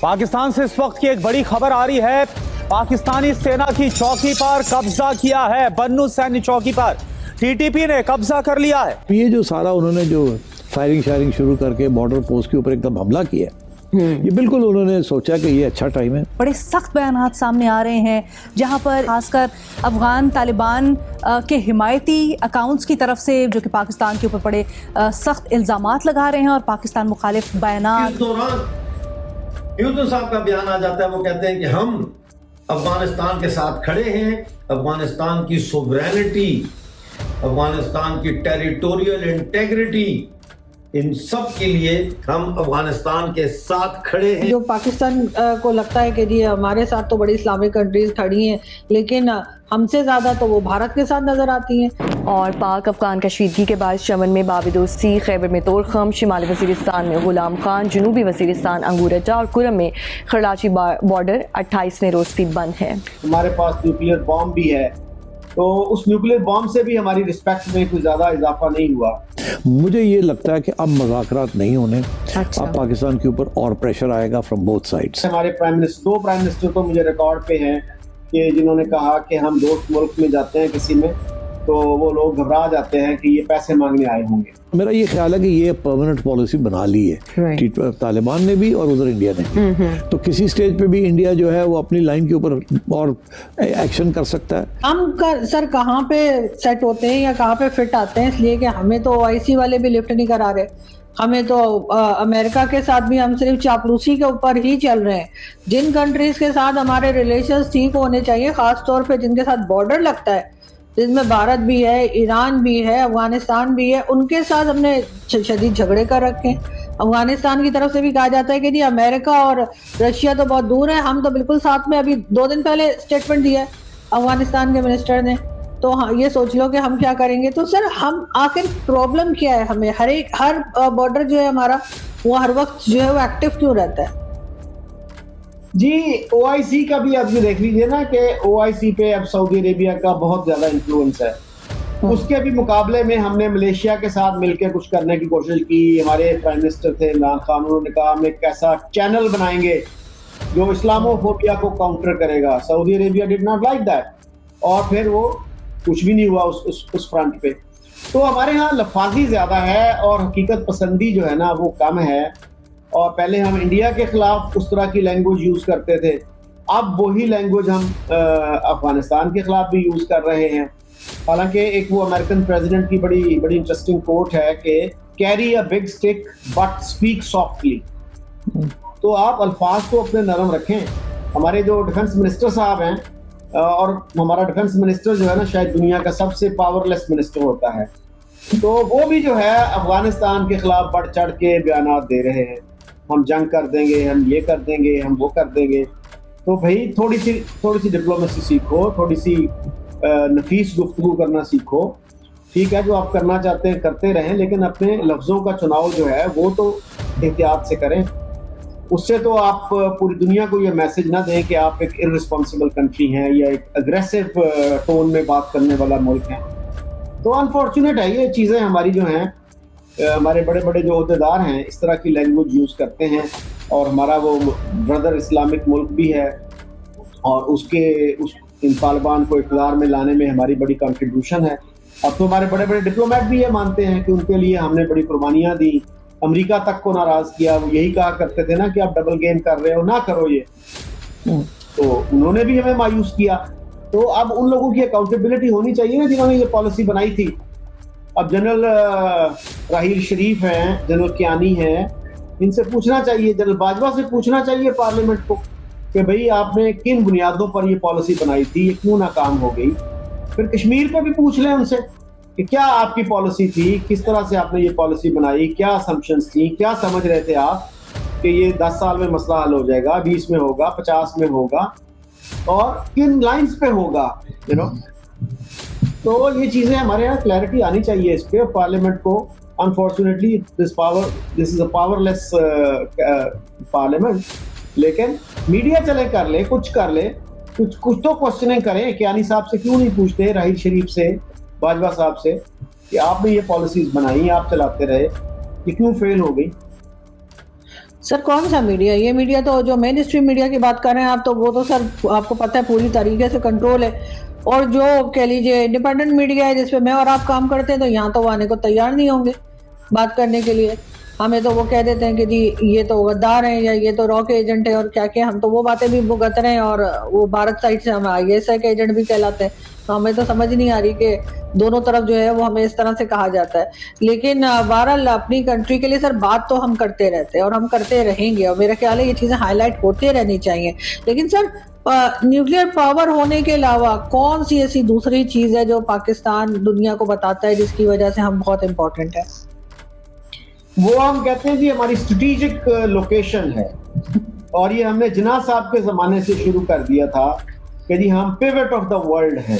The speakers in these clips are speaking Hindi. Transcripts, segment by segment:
पाकिस्तान से इस वक्त की एक बड़ी खबर आ रही है। पाकिस्तानी सेना की चौकी पर कब्जा किया है। बन्नू सैन्य चौकी पर टीटीपी ने कब्जा कर लिया है। ये जो सारा उन्होंने जो फायरिंग शुरू करके बॉर्डर पोस्ट के ऊपर एकदम हमला किया, ये बिल्कुल उन्होंने सोचा कि ये अच्छा टाइम है। बड़े सख्त बयानात सामने आ रहे हैं, जहां पर खासकर अफगान तालिबान के हिमायती अकाउंट्स की तरफ से जो कि पाकिस्तान के ऊपर बड़े सख्त इल्जामात लगा रहे हैं और पाकिस्तान मुखालिफ बयानात। इस दौरान यूसुफ साहब का बयान आ जाता है, वो कहते हैं कि हम अफगानिस्तान के साथ खड़े हैं, अफगानिस्तान की सोवरेनिटी, अफगानिस्तान की टेरिटोरियल इंटेग्रिटी, इन सब के लिए हम अफगानिस्तान के साथ खड़े हैं। जो पाकिस्तान को लगता है कि जी हमारे साथ तो बड़ी इस्लामिक कंट्रीज खड़ी हैं, लेकिन हमसे ज्यादा तो वो भारत के साथ नजर आती हैं। और पाक अफगान कशीदगी के बाद चमन में बाबिदोस्ती, खैबर में तोरखम, शिमाली वजीरिस्तान में गुलाम खान, जनूबी वजीरिस्तान अंगूरजा और कुरम में खरलाची बॉर्डर 28वें रोज भी बंद है। हमारे पास न्यूक्लियर बॉम्ब भी है, तो उस न्यूक्लियर बॉम्ब से भी हमारी रिस्पेक्ट में कुछ ज्यादा इजाफा नहीं हुआ। मुझे ये लगता है कि अब मुज़ाकरात नहीं होने। अब पाकिस्तान के ऊपर और प्रेशर आएगा फ्रॉम बोथ साइड्स। हमारे दो प्राइम मिनिस्टर तो मुझे रिकॉर्ड पे हैं कि जिन्होंने कहा कि हम दोस्त मुल्क में जाते हैं किसी में, तो वो लोग घबरा जाते हैं कि ये पैसे मांगने आए होंगे। मेरा ये ख्याल है कि ये परमानेंट पॉलिसी बना ली है तालिबान ने भी और उधर इंडिया ने भी। तो किसी स्टेज पे भी इंडिया जो है वो अपनी लाइन के ऊपर और एक्शन कर सकता है। हम सर कहाँ पे सेट होते हैं या कहाँ पे फिट आते हैं, इसलिए कि हमें तो OIC वाले भी लिफ्ट नहीं करा रहे। हमें तो अमेरिका के साथ भी हम सिर्फ चापलूसी के ऊपर ही चल रहे हैं। जिन कंट्रीज के साथ हमारे रिलेशंस ठीक होने चाहिए, खास तौर पे जिनके साथ बॉर्डर लगता है, जिसमें भारत भी है, ईरान भी है, अफगानिस्तान भी है, उनके साथ हमने शदीद झगड़े कर रखे हैं। अफगानिस्तान की तरफ से भी कहा जाता है कि जी अमेरिका और रशिया तो बहुत दूर है, हम तो बिल्कुल साथ में। अभी 2 दिन पहले स्टेटमेंट दिया है अफगानिस्तान के मिनिस्टर ने। तो हाँ, ये सोच लो कि हम क्या करेंगे। तो सर हम आखिर प्रॉब्लम क्या है हमें? हर बॉर्डर जो है हमारा, वो हर वक्त जो है वो एक्टिव क्यों रहता है? जी OIC का भी आप देख लीजिए ना कि OIC पे अब सऊदी अरेबिया का बहुत ज्यादा इन्फ्लुएंस है। उसके भी मुकाबले में हमने मलेशिया के साथ मिलकर कुछ करने की कोशिश की। हमारे प्राइम मिनिस्टर थे इमरान खान, उन्होंने कहा हम एक ऐसा चैनल बनाएंगे जो इस्लामोफोबिया को काउंटर करेगा। Saudi Arabia did not like that, और फिर वो कुछ भी नहीं हुआ उस फ्रंट पे। तो हमारे यहाँ लफाजी ज्यादा है और हकीकत पसंदी जो है ना वो कम है। और पहले हम इंडिया के खिलाफ उस तरह की लैंग्वेज यूज करते थे, अब वही लैंग्वेज हम अफगानिस्तान के खिलाफ भी यूज कर रहे हैं। हालांकि एक वो अमेरिकन प्रेसिडेंट की बड़ी इंटरेस्टिंग कोट है कि carry a big stick but speak softly. तो आप अल्फाज को अपने नरम रखें। हमारे जो डिफेंस मिनिस्टर साहब हैं, और हमारा डिफेंस मिनिस्टर जो है ना शायद दुनिया का सबसे पावरलेस मिनिस्टर होता है, तो वो भी जो है अफगानिस्तान के खिलाफ बढ़ चढ़ के बयान दे रहे हैं। हम जंग कर देंगे, हम ये कर देंगे, हम वो कर देंगे। तो भाई थोड़ी सी डिप्लोमेसी सीखो, थोड़ी सी नफीस गुफ्तगू करना सीखो। ठीक है, जो आप करना चाहते हैं करते रहें, लेकिन अपने लफ्ज़ों का चुनाव जो है वो तो एहतियात से करें। उससे तो आप पूरी दुनिया को ये मैसेज ना दें कि आप एक इररिस्पॉन्सिबल कंट्री हैं या एक अग्रेसिव टोन में बात करने वाला मुल्क है। तो अनफॉर्चुनेट है ये चीज़ें हमारी जो हैं। हमारे बड़े बड़े जो अहदेदार हैं इस तरह की लैंग्वेज यूज़ करते हैं, और हमारा वो ब्रदर इस्लामिक मुल्क भी है, और इन तालिबान को इक़्तिदार में लाने में हमारी बड़ी कंट्रीब्यूशन है। अब तो हमारे बड़े बड़े डिप्लोमेट भी ये मानते हैं कि उनके लिए हमने बड़ी कुर्बानियाँ दी, अमेरिका तक को नाराज़ किया। वो यही कहा करते थे ना कि आप डबल गेम कर रहे हो, ना करो ये। तो उन्होंने भी हमें मायूस किया। तो अब उन लोगों की अकाउंटेबिलिटी होनी चाहिए ना जिन्होंने ये पॉलिसी बनाई थी। अब जनरल राहील शरीफ हैं, जनरल कियानी हैं, इनसे पूछना चाहिए, जनरल बाजवा से पूछना चाहिए पार्लियामेंट को कि भाई आपने किन बुनियादों पर ये पॉलिसी बनाई थी, ये क्यों नाकाम हो गई। फिर कश्मीर पर भी पूछ लें उनसे कि क्या आपकी पॉलिसी थी, किस तरह से आपने ये पॉलिसी बनाई, क्या असम्पशंस थी, क्या समझ रहे थे आप कि ये 10 साल में मसला हल हो जाएगा, 20 में होगा, 50 में होगा, और किन लाइंस पे होगा, यू नो। तो ये चीज़ें हमारे यहाँ क्लैरिटी आनी चाहिए इस पे। पार्लियामेंट को unfortunately this is a powerless parliament. लेकिन मीडिया चले कर ले, कुछ कर ले, कुछ तो क्वेश्चनिंग करें। कियानी साहब से क्यों नहीं पूछते, राहील शरीफ से, बाजवा साहब से, कि आपने ये पॉलिसीज बनाई, आप चलाते रहे, ये क्यों फेल हो गई? सर कौन सा मीडिया? ये मीडिया तो जो मेन स्ट्रीम मीडिया की बात कर रहे हैं आप, तो वो तो सर आपको पता है पूरी तरीके से कंट्रोल है। और जो कह लीजिए इंडिपेंडेंट मीडिया है जिसपे मैं और आप काम करते हैं, तो यहाँ तो वो आने को तैयार नहीं होंगे बात करने के लिए। हमें तो वो कह देते हैं कि जी ये तो गद्दार हैं या ये तो रॉ के एजेंट है और क्या क्या, हम तो वो बातें भी भुगत रहे हैं और वो भारत साइड से हम ISI के एजेंट भी कहलाते हैं। तो हमें तो समझ नहीं आ रही कि दोनों तरफ जो है वो हमें इस तरह से कहा जाता है। लेकिन बहरहाल अपनी कंट्री के लिए सर बात तो हम करते रहते हैं और हम करते रहेंगे, और मेरा ख्याल है ये चीज़ें हाईलाइट होती रहनी चाहिए। लेकिन सर न्यूक्लियर पावर होने के अलावा कौन सी ऐसी दूसरी चीज़ है जो पाकिस्तान दुनिया को बताता है जिसकी वजह से हम बहुत इम्पोर्टेंट है? वो हम कहते हैं जी हमारी स्ट्रेटेजिक लोकेशन है, और ये हमने जिन्ना साहब के ज़माने से शुरू कर दिया था कि जी हम पिवट ऑफ द वर्ल्ड है।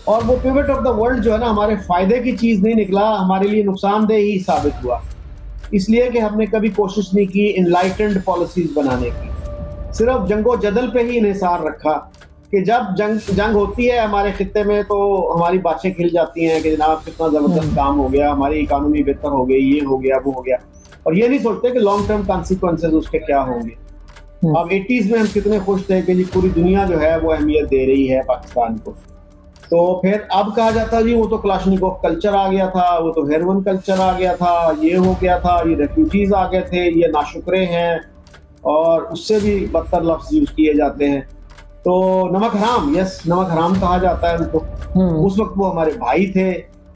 और वो पिवट ऑफ द वर्ल्ड जो है ना हमारे फ़ायदे की चीज़ नहीं निकला, हमारे लिए नुकसानदेह ही साबित हुआ। इसलिए कि हमने कभी कोशिश नहीं की इनलाइटेंड पॉलिसीज़ बनाने की, सिर्फ जंगो जदल पे ही इन्हिसार रखा कि जब जंग होती है हमारे खित्ते में तो हमारी बातें खिल जाती हैं कि जनाब कितना ज़बरदस्त काम हो गया, हमारी इकानमी बेहतर हो गई, ये हो गया वो हो गया, और ये नहीं सोचते कि लॉन्ग टर्म कॉन्सिक्वेंसेज उसके क्या होंगे। अब 80s में हम कितने खुश थे कि जी पूरी दुनिया जो है वो अहमियत दे रही है पाकिस्तान को। तो फिर अब कहा जाता जी वो तो क्लाशनिकोव कल्चर आ गया था, वो तो हेरोइन कल्चर आ गया था, ये हो गया था, ये रेफ्यूजीज आ गए थे, ये नाशुक्रे हैं, और उससे भी बदतर लफ्ज यूज किए जाते हैं। तो नमक हराम, यस नमक हराम कहा जाता है उनको। उस वक्त वो हमारे भाई थे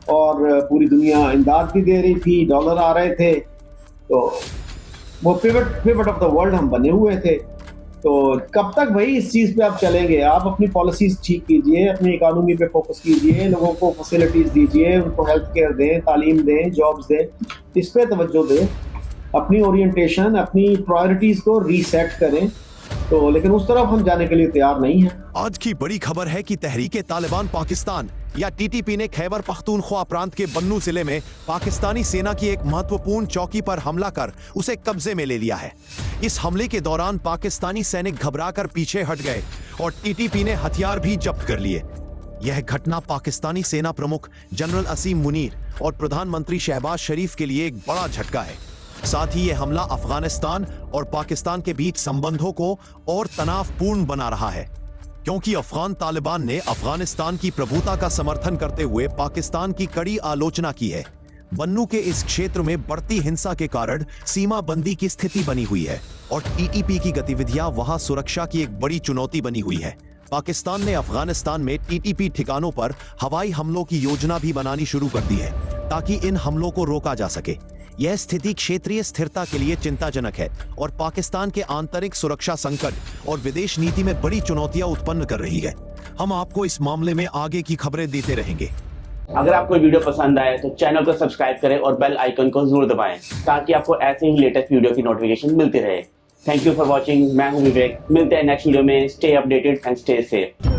और पूरी दुनिया इमदाद भी दे रही थी, डॉलर आ रहे थे, तो वो पिवट ऑफ द वर्ल्ड हम बने हुए थे। तो कब तक भाई इस चीज़ पे आप चलेंगे? आप अपनी पॉलिसीज ठीक कीजिए, अपनी इकोनॉमी पे फोकस कीजिए, लोगों को फैसिलिटीज दीजिए, उनको हेल्थ केयर दें, तालीम दें, जॉब्स दें, इस पे तवज्जो दें, अपनी ओरिएंटेशन, अपनी प्रायोरिटीज को रीसेट करें। तो लेकिन उस तरफ हम जाने के लिए तैयार नहीं हैं। आज की बड़ी खबर है कि तहरीके तालिबान पाकिस्तान या TTP ने खैबर पख्तूनख्वा प्रांत के बन्नू जिले में पाकिस्तानी सेना की एक महत्वपूर्ण चौकी पर हमला कर उसे कब्जे में ले लिया है। इस हमले के दौरान पाकिस्तानी सैनिक घबराकर पीछे हट गए और TTP ने हथियार भी जब्त कर लिए। यह घटना पाकिस्तानी सेना प्रमुख जनरल असीम मुनीर और प्रधानमंत्री शहबाज शरीफ के लिए एक बड़ा झटका है। साथ ही यह हमला अफगानिस्तान और पाकिस्तान के बीच संबंधों को और तनावपूर्ण बना रहा है, क्योंकि अफगान तालिबान ने अफगानिस्तान की प्रभुता का समर्थन करते हुए पाकिस्तान की कड़ी आलोचना की है। बन्नू के इस क्षेत्र में बढ़ती हिंसा के कारण सीमा बंदी की स्थिति बनी हुई है और TTP की गतिविधियां वहां सुरक्षा की एक बड़ी चुनौती बनी हुई है। पाकिस्तान ने अफगानिस्तान में TTP ठिकानों पर हवाई हमलों की योजना भी बनानी शुरू कर दी है ताकि इन हमलों को रोका जा सके। यह स्थिति क्षेत्रीय स्थिरता के लिए चिंताजनक है और पाकिस्तान के आंतरिक सुरक्षा संकट और विदेश नीति में बड़ी चुनौतियां उत्पन्न कर रही है। हम आपको इस मामले में आगे की खबरें देते रहेंगे। अगर आपको वीडियो पसंद आए तो चैनल को सब्सक्राइब करें और बेल आइकन को जरूर दबाएं ताकि आपको ऐसे ही लेटेस्ट वीडियो की नोटिफिकेशन मिलती रहे। Thank you for watching. मैं हूं विवेक। मिलते हैं नेक्स्ट वीडियो में। Stay updated and stay safe.